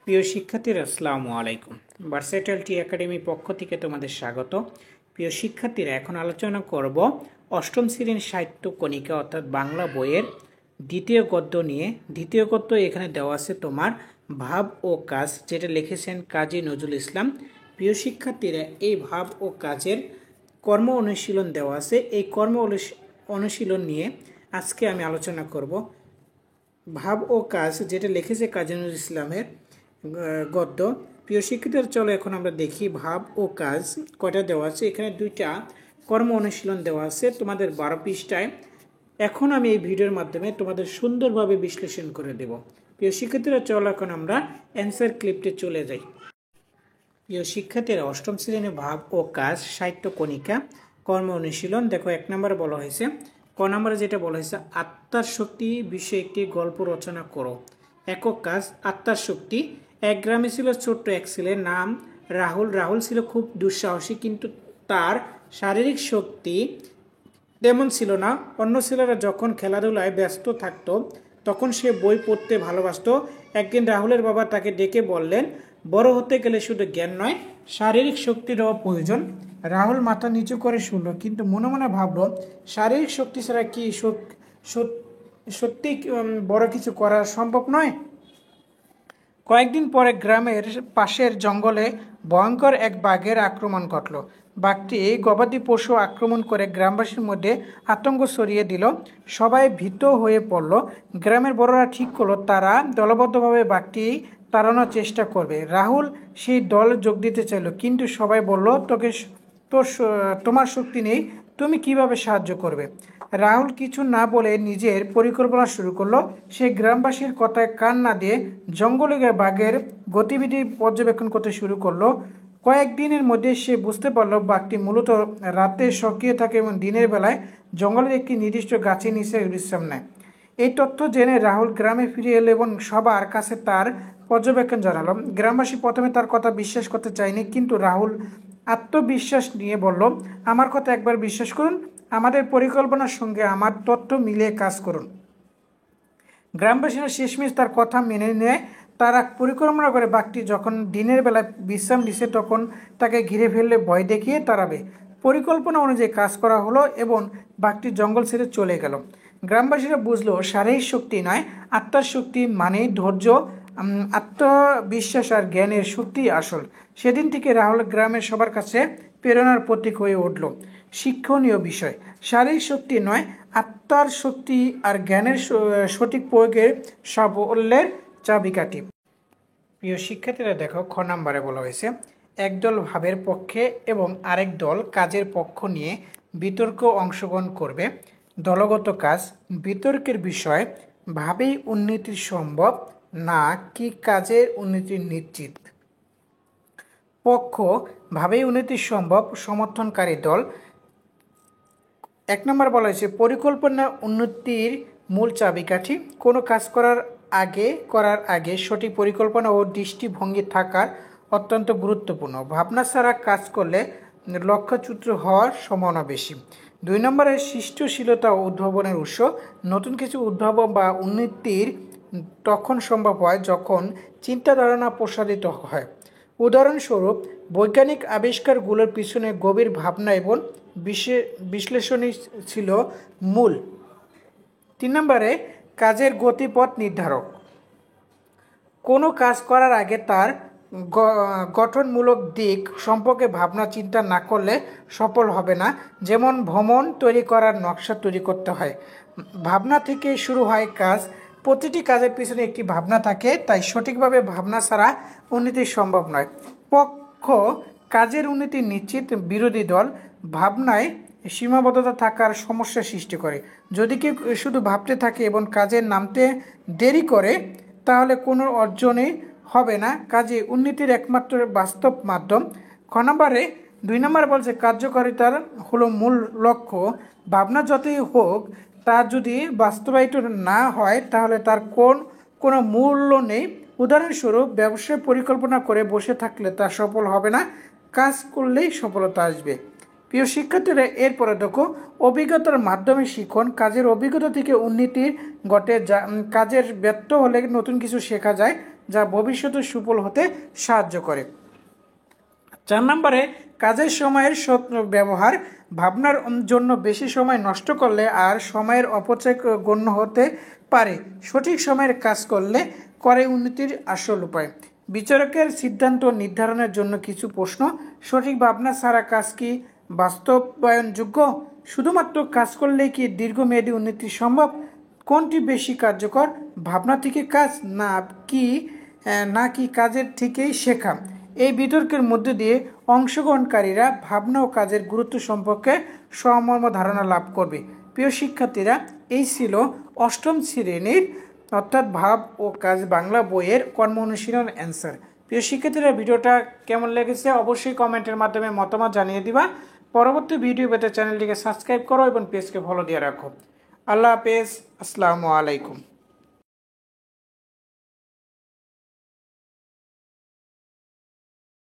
প্রিয় শিক্ষার্থীরা আসসালামু আলাইকুম। ভার্সেটাইলিটি একাডেমি পক্ষ থেকে তোমাদের স্বাগত। প্রিয় শিক্ষার্থীরা, এখন আলোচনা করব অষ্টম শ্রেণীর সাহিত্য কণিকা অর্থাৎ বাংলা বইয়ের দ্বিতীয় গদ্য নিয়ে। দ্বিতীয় গদ্য এখানে দেওয়া আছে তোমার ভাব ও কাজ, যেটা লিখেছেন কাজী নজরুল ইসলাম। প্রিয় শিক্ষার্থীরা, এই ভাব ও কাজের কর্ম অনুশীলন দেওয়া আছে। এই কর্ম অনুশীলন নিয়ে আজকে আমি আলোচনা করব। ভাব ও কাজ, যেটা লিখেছে কাজী নজরুল ইসলামের গদ্য। প্রিয় শিক্ষার্থীরা, চলো এখন আমরা দেখি ভাব ও কাজ কয়টা দেওয়া আছে। এখানে দুইটা কর্ম অনুশীলন দেওয়া আছে তোমাদের 12 পৃষ্ঠায়। এখন আমি এই ভিডিওর মাধ্যমে তোমাদের সুন্দরভাবে বিশ্লেষণ করে দেব। প্রিয় শিক্ষার্থীরা, চলো এখন আমরা অ্যান্সার ক্লিপটে চলে যাই। প্রিয় শিক্ষার্থীরা, অষ্টম শ্রেণীর ভাব ও কাজ সাহিত্য কণিকা কর্ম অনুশীলন দেখো, 1 নম্বরে বলা হয়েছে, ক নম্বরে যেটা বলা হয়েছে, আত্মার শক্তি বিষয়ে একটি গল্প রচনা করো। একক কাজ আত্মার শক্তি। এক গ্রামে ছিল ছোট্ট এক ছেলে, নাম রাহুল। রাহুল ছিল খুব দুঃসাহসী, কিন্তু তার শারীরিক শক্তি তেমন ছিল না। অন্য ছেলেরা যখন খেলাধুলায় ব্যস্ত থাকতো তখন সে বই পড়তে ভালোবাসতো। একদিন রাহুলের বাবা তাকে ডেকে বললেন, বড় হতে গেলে শুধু জ্ঞান নয়, শারীরিক শক্তিরও প্রয়োজন। রাহুল মাথা নিচু করে শুনল, কিন্তু মনে মনে ভাবল, শারীরিক শক্তি ছাড়া কি সত্যি বড় কিছু করা সম্ভব নয়। কয়েকদিন পরে গ্রামের পাশের জঙ্গলে ভয়ঙ্কর এক বাঘের আক্রমণ ঘটল। বাঘটি গবাদি পশু আক্রমণ করে গ্রামবাসীর মধ্যে আতঙ্ক ছড়িয়ে দিল। সবাই ভীত হয়ে পড়ল। গ্রামের বড়রা ঠিক করলো তারা দলবদ্ধভাবে বাঘটি তাড়ানোর চেষ্টা করবে। রাহুল সেই দলে যোগ দিতে চাইল, কিন্তু সবাই বলল, তোমার শক্তি নেই, তুমি কিভাবে সাহায্য করবে। রাহুল কিছু না বলে নিজের পরিকল্পনা শুরু করলো। সে গ্রামবাসীর কথায় কান না দিয়ে জঙ্গলে গিয়ে বাঘের গতিবিধি পর্যবেক্ষণ করতে শুরু করলো। কয়েকদিনের মধ্যে সে বুঝতে পারলো বাঘটি মূলত রাতে সক্রিয় থাকে এবং দিনের বেলায় জঙ্গলের একটি নির্দিষ্ট গাছের নিচে বিশ্রাম নেয়। এই তথ্য জেনে রাহুল গ্রামে ফিরে এলো এবং সবার কাছে তার পর্যবেক্ষণ জানালো। গ্রামবাসী প্রথমে তার কথা বিশ্বাস করতে চায়নি, কিন্তু রাহুল আত্মবিশ্বাস নিয়ে বলল, আমার কথা একবার বিশ্বাস করুন, আমাদের পরিকল্পনার সঙ্গে আমার তথ্য মিলিয়ে কাজ করুন। গ্রামবাসীরা শেষমেশ তার কথা মেনে নেয়। তারা পরিকল্পনা করে বাঘটি যখন দিনের বেলায় বিশ্রাম দিছে তখন তাকে ঘিরে ফেললে ভয় দেখিয়ে তাড়াবে। পরিকল্পনা অনুযায়ী কাজ করা হলো এবং বাঘটি জঙ্গল ছেড়ে চলে গেল। গ্রামবাসীরা বুঝলো শারীরিক শক্তি নয়, আত্মার শক্তি মানে ধৈর্য, আত্মবিশ্বাস আর জ্ঞানের শক্তি আসল। সেদিন থেকে রাহুল গ্রামের সবার কাছে প্রেরণার প্রতীক হয়ে উঠল। শিক্ষণীয় বিষয়, শারীরিক শক্তি নয়, আত্মার শক্তি আর জ্ঞানের সঠিক প্রয়োগের সাফল্যের চাবিকাঠি। প্রিয় শিক্ষার্থীরা দেখো, খ নম্বরে বলা হয়েছে, একদল ভাবের পক্ষে এবং আরেক দল কাজের পক্ষ নিয়ে বিতর্ক অংশগ্রহণ করবে। দলগত কাজ, বিতর্কের বিষয় ভাবেই উন্নতি সম্ভব না কি কাজের উন্নতি নিশ্চিত। পক্ষ, ভাবেই উন্নতি সম্ভব, সমর্থনকারী দল। 1 নম্বর বলা হয়েছে, পরিকল্পনা উন্নতির মূল চাবিকাঠি। কোনো কাজ করার আগে সঠিক পরিকল্পনা ও দৃষ্টিভঙ্গি থাকা অত্যন্ত গুরুত্বপূর্ণ। ভাবনা ছাড়া কাজ করলে লক্ষ্যচ্যুত হওয়ার সম্ভাবনা বেশি। 2 নম্বরে সৃষ্টিশীলতা ও উদ্ভাবনের উৎস। নতুন কিছু উদ্ভাবন বা উন্নতির তখন সম্ভব হয় যখন চিন্তা ধারণা প্রসারিত হয়। উদাহরণস্বরূপ, বৈজ্ঞানিক আবিষ্কারগুলোর পিছনে গভীর ভাবনা এবং বিশ্লেষণই ছিল মূল। 3 নম্বরে কাজের গতিপথ নির্ধারক। কোনো কাজ করার আগে তার গঠনমূলক দিক সম্পর্কে ভাবনা চিন্তা না করলে সফল হবে না। যেমন ভবন তৈরি করার নকশা তৈরি করতে হয়, ভাবনা থেকে শুরু হয় কাজ। প্রতিটি কাজের পিছনে একটি ভাবনা থাকে, তাই সঠিকভাবে ভাবনা ছাড়া উন্নতি সম্ভব নয়। পক্ষ, কাজের উন্নতি নিশ্চিত, বিরোধী দল ভাবনায় সীমাবদ্ধতা থাকার সমস্যা সৃষ্টি করে। যদি কেউ শুধু ভাবতে থাকে এবং কাজে নামতে দেরি করে, তাহলে কোনো অর্জনই হবে না। কাজে উন্নতির একমাত্র বাস্তব মাধ্যম। খ নম্বরে 2 নম্বর বলছে, কার্যকারিতার হলো মূল লক্ষ্য। ভাবনা যতই হোক, তা যদি বাস্তবায়িত না হয় তাহলে তার কোনো মূল্য নেই। উদাহরণস্বরূপ, ব্যবসায় পরিকল্পনা করে বসে থাকলে তা সফল হবে না, কাজ করলেই সফলতা আসবে। প্রিয় শিক্ষার্থীরা, এরপরে দেখো, অভিজ্ঞতার মাধ্যমে শিখন। কাজের অভিজ্ঞতা থেকে উন্নতি ঘটে। কাজের ব্যর্থ হলে নতুন কিছু শেখা যায়। যা ভবিষ্যতে সুফল হতে সাহায্য করে। 4 নম্বরে কাজের সময়ের সৎ ব্যবহার। ভাবনার জন্য বেশি সময় নষ্ট করলে আর সময়ের অপচয় গণ্য হতে পারে। সঠিক সময়ের কাজ করলে করে উন্নতির আসল উপায়। বিচারকের সিদ্ধান্ত নির্ধারণের জন্য কিছু প্রশ্ন। সঠিক ভাবনা ছাড়া কাজ কি বাস্তবায়নযোগ্য? শুধুমাত্র কাজ করলেই কি দীর্ঘমেয়াদী উন্নতি সম্ভব? কোনটি বেশি কার্যকর, ভাবনা থেকে কাজ নাকি কাজের থেকেই শেখা? এই বিতর্কের মধ্যে দিয়ে অংশগ্রহণকারীরা ভাবনা ও কাজের গুরুত্ব সম্পর্কে সমমর্ম ধারণা লাভ করবে। প্রিয় শিক্ষার্থীরা, এই ছিল অষ্টম শ্রেণীর অর্থাৎ ভাব ও কাজ বাংলা বইয়ের কর্ম অনুশীলন অ্যান্সার। প্রিয় শিক্ষার্থীরা, ভিডিওটা কেমন লেগেছে অবশ্যই কমেন্টের মাধ্যমে মতামত জানিয়ে দিবা। পরবর্তী ভিডিও পেতে চ্যানেলটিকে সাবস্ক্রাইব করো এবং পেজকে ফলো দিয়ে রাখো। আল্লাহ হাফেজ। আসসালামু আলাইকুম।